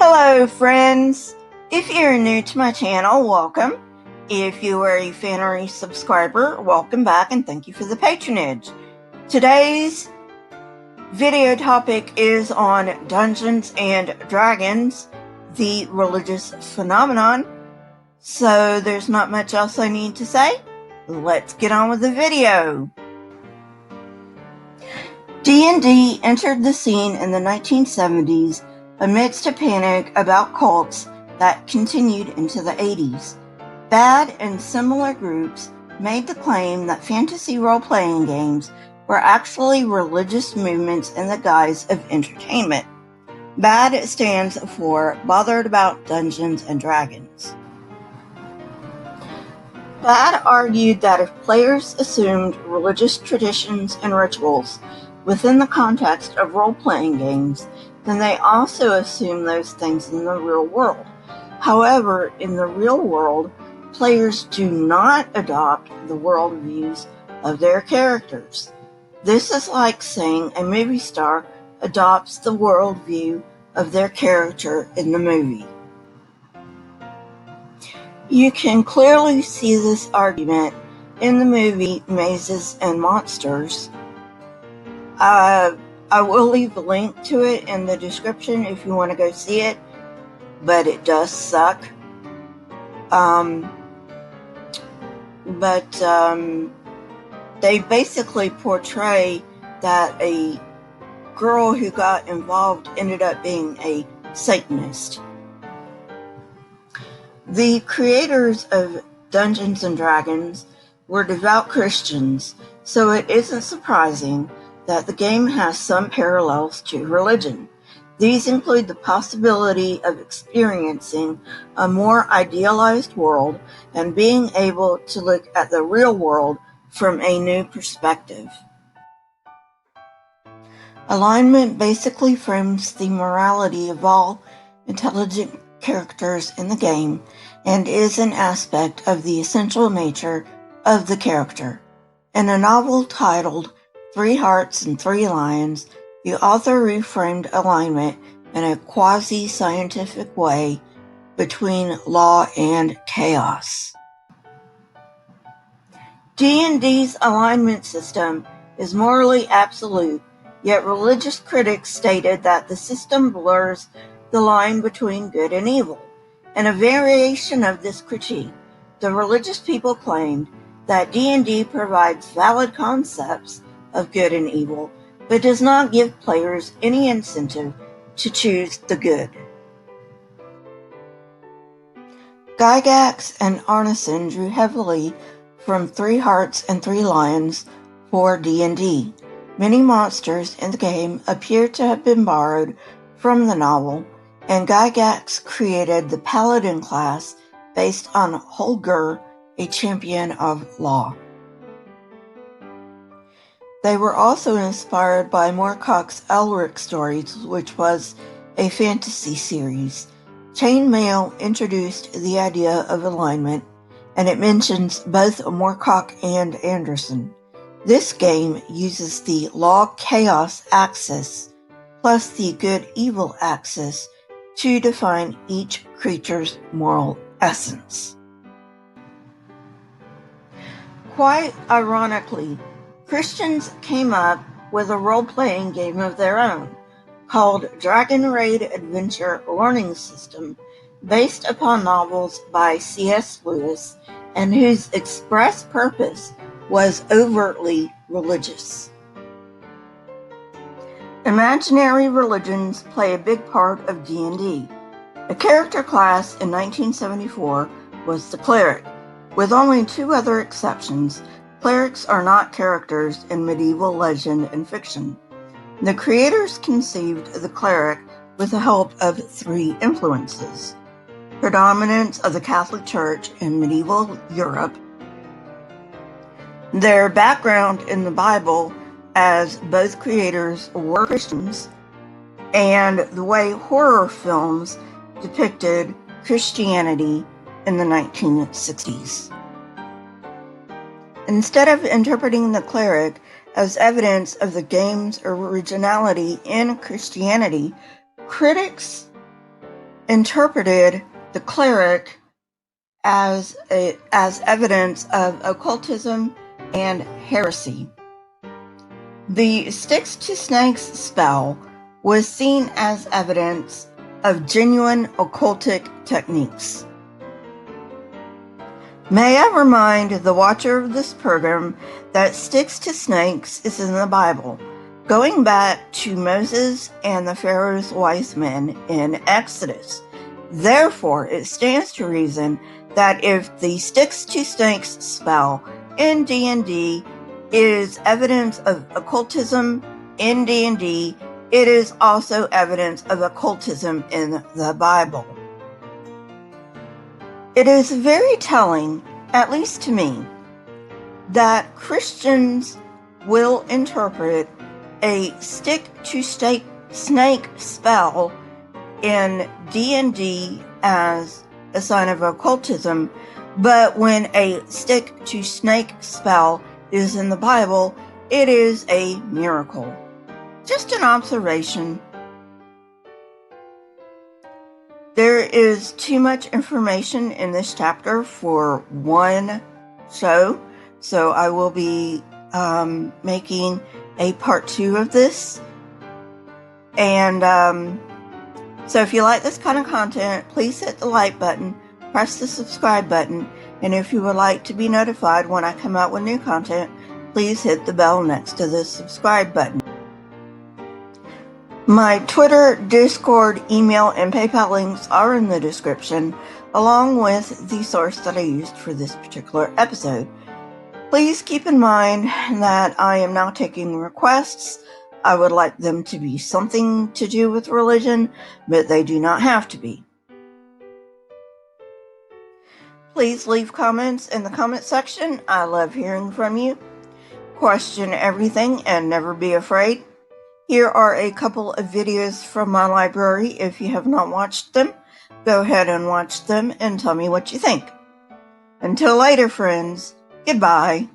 Hello friends! If you're new to my channel, welcome. If you are a fan or a subscriber, welcome back and thank you for the patronage. Today's video topic is on Dungeons and Dragons, the religious phenomenon. So there's not much else I need to say. Let's get on with the video. D&D entered the scene in the 1970s amidst a panic about cults that continued into the 80s. Bad and similar groups made the claim that fantasy role-playing games were actually religious movements in the guise of entertainment. BAD stands for Bothered About Dungeons and Dragons. BAD argued that if players assumed religious traditions and rituals within the context of role-playing games, then they also assume those things in the real world. However, in the real world, players do not adopt the worldviews of their characters. This is like saying a movie star adopts the worldview of their character in the movie. You can clearly see this argument in the movie Mazes and Monsters. I will leave a link to it in the description if you want to go see it, but it does suck. They basically portray that a girl who got involved ended up being a Satanist. The creators of Dungeons and Dragons were devout Christians, so it isn't surprising that the game has some parallels to religion. These include the possibility of experiencing a more idealized world and being able to look at the real world from a new perspective. Alignment basically frames the morality of all intelligent characters in the game and is an aspect of the essential nature of the character. In a novel titled 3 Hearts and 3 Lions, the author reframed alignment in a quasi-scientific way between law and chaos. D&D's alignment system is morally absolute, yet religious critics stated that the system blurs the line between good and evil. In a variation of this critique, the religious people claimed that D&D provides valid concepts of good and evil, but does not give players any incentive to choose the good. Gygax and Arneson drew heavily from 3 Hearts and 3 Lions for D&D. Many monsters in the game appear to have been borrowed from the novel, and Gygax created the Paladin class based on Holger, a champion of law. They were also inspired by Moorcock's Elric Stories, which was a fantasy series. Chainmail introduced the idea of alignment, and it mentions both Moorcock and Anderson. This game uses the law-chaos axis plus the good-evil axis to define each creature's moral essence. Quite ironically, Christians came up with a role-playing game of their own, called Dragon Raid Adventure Learning System, based upon novels by C.S. Lewis, and whose express purpose was overtly religious. Imaginary religions play a big part of D&D. A character class in 1974 was the cleric, with only 2 other exceptions. Clerics are not characters in medieval legend and fiction. The creators conceived the cleric with the help of 3 influences: predominance of the Catholic Church in medieval Europe, their background in the Bible, as both creators were Christians, and the way horror films depicted Christianity in the 1960s. Instead of interpreting the cleric as evidence of the game's originality in Christianity, critics interpreted the cleric as evidence of occultism and heresy. The sticks to snakes spell was seen as evidence of genuine occultic techniques. May I remind the watcher of this program that sticks to snakes is in the Bible, going back to Moses and the Pharaoh's wise men in Exodus. Therefore, it stands to reason that if the sticks to snakes spell in D&D is evidence of occultism in D&D, it is also evidence of occultism in the Bible. It is very telling, at least to me, that Christians will interpret a stick-to-snake spell in D&D as a sign of occultism, but when a stick-to-snake spell is in the Bible, it is a miracle. Just an observation. There is too much information in this chapter for one show, so I will be making a part 2 of this. And so if you like this kind of content, please hit the like button, press the subscribe button, and if you would like to be notified when I come out with new content, please hit the bell next to the subscribe button. My Twitter, Discord, email, and PayPal links are in the description, along with the source that I used for this particular episode. Please keep in mind that I am now taking requests. I would like them to be something to do with religion, but they do not have to be. Please leave comments in the comment section. I love hearing from you. Question everything and never be afraid. Here are a couple of videos from my library. If you have not watched them, go ahead and watch them and tell me what you think. Until later, friends. Goodbye.